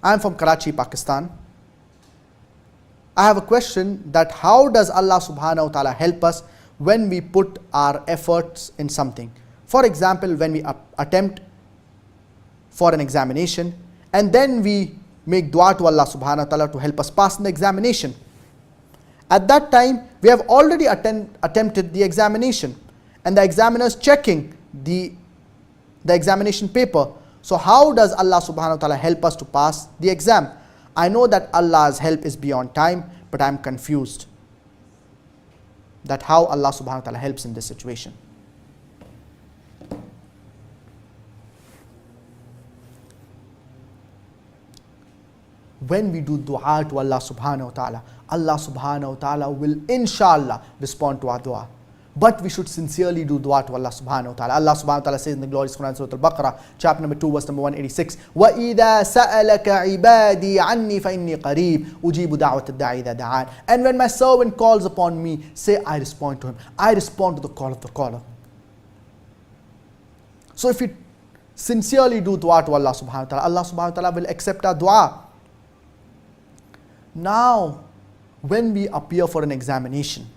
I am from Karachi, Pakistan. I have a question that how does Allah subhanahu wa ta'ala help us when we put our efforts in something? For example, when we attempt for an examination and then we make dua to Allah subhanahu wa ta'ala to help us pass in the examination. At that time, we have already attempted the examination and the examiner is checking the examination paper. So how does Allah subhanahu wa ta'ala help us to pass the exam? I know that Allah's help is beyond time, but I am confused that how Allah subhanahu wa ta'ala helps in this situation. When we do dua to Allah subhanahu wa ta'ala, Allah subhanahu wa ta'ala will inshallah respond to our dua. But we should sincerely do dua to Allah subhanahu wa ta'ala. Allah subhanahu wa ta'ala says in the glorious Quran, Surah Al-Baqarah, chapter number 2, verse number 186, وَإِذَا سَأَلَكَ عِبَادِي عَنِّي فَإِنِّي قَرِيبٌ أُجِيبُ دَعْوَةَ الدَّاعِ إِذَا دَعَانِ. And when my servant calls upon me, say I respond to him. I respond to the call of the caller. So if we sincerely do dua to Allah subhanahu wa ta'ala, Allah subhanahu wa ta'ala will accept our dua. Now, when we appear for an examination,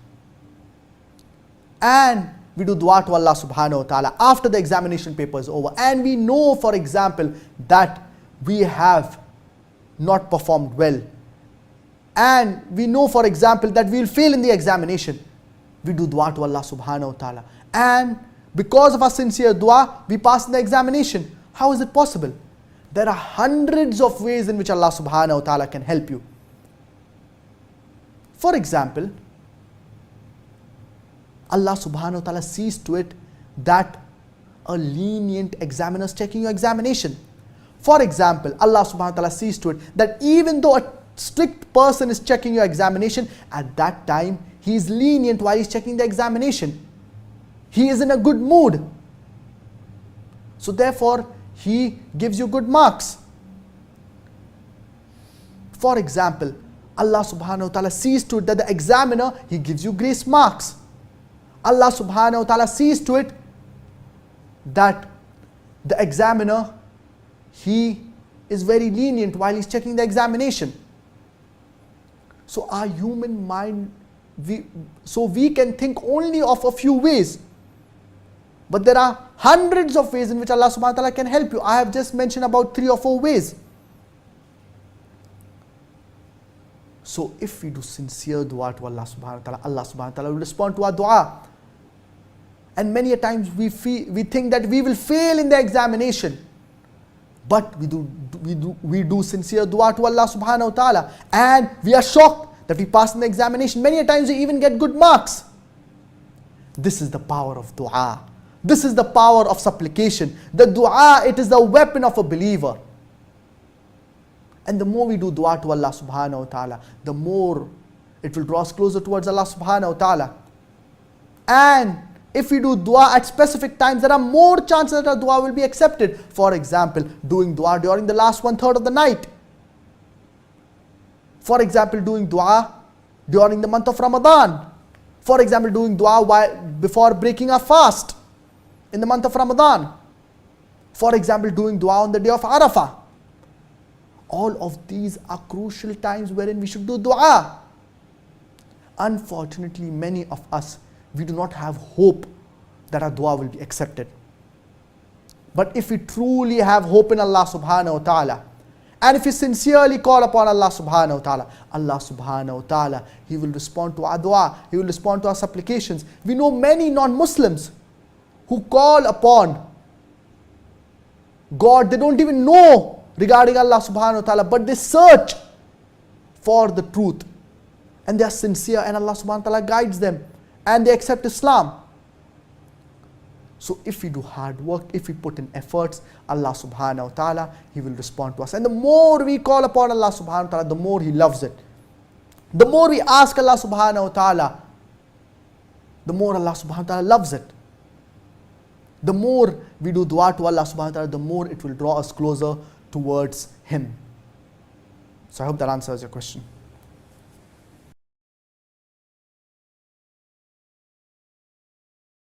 and we do dua to Allah subhanahu wa ta'ala after the examination paper is over, and we know, for example, that we have not performed well, and we know, for example, that we will fail in the examination, we do dua to Allah subhanahu wa ta'ala, and because of our sincere dua, we pass in the examination. How is it possible? There are hundreds of ways in which Allah subhanahu wa ta'ala can help you. For example, Allah subhanahu wa ta'ala sees to it that a lenient examiner is checking your examination. For example, Allah subhanahu wa ta'ala sees to it that even though a strict person is checking your examination, at that time he is lenient while he is checking the examination. He is in a good mood. So therefore, he gives you good marks. For example, Allah subhanahu wa ta'ala sees to it that the examiner, he gives you grace marks. Allah subhanahu wa ta'ala sees to it that the examiner, he is very lenient while he's checking the examination. So our human mind, we can think only of a few ways. But there are hundreds of ways in which Allah subhanahu wa ta'ala can help you. I have just mentioned about 3 or 4 ways. So if we do sincere dua to Allah subhanahu wa ta'ala, Allah subhanahu wa ta'ala will respond to our dua. And many a times we think that we will fail in the examination. But we do sincere dua to Allah subhanahu wa ta'ala. And we are shocked that we pass in the examination. Many a times we even get good marks. This is the power of dua. This is the power of supplication. The dua, it is the weapon of a believer. And the more we do dua to Allah subhanahu wa ta'ala, the more it will draw us closer towards Allah subhanahu wa ta'ala. And if we do dua at specific times, there are more chances that our dua will be accepted. For example, doing dua during the last 1/3 of the night. For example, doing dua during the month of Ramadan. For example, doing dua before breaking our fast in the month of Ramadan. For example, doing dua on the day of Arafah. All of these are crucial times wherein we should do dua. Unfortunately, many of us, we do not have hope that our dua will be accepted. But if we truly have hope in Allah subhanahu wa ta'ala, and if we sincerely call upon Allah subhanahu wa ta'ala, He will respond to our dua, He will respond to our supplications. We know many non-Muslims who call upon God, they don't even know regarding Allah subhanahu wa ta'ala, but they search for the truth. And they are sincere, and Allah subhanahu wa ta'ala guides them, and they accept Islam. So if we do hard work, if we put in efforts, Allah subhanahu wa ta'ala, He will respond to us. And the more we call upon Allah subhanahu wa ta'ala, the more He loves it. The more we ask Allah subhanahu wa ta'ala, the more Allah subhanahu wa ta'ala loves it. The more we do dua to Allah subhanahu wa ta'ala, the more it will draw us closer towards Him. So I hope that answers your question.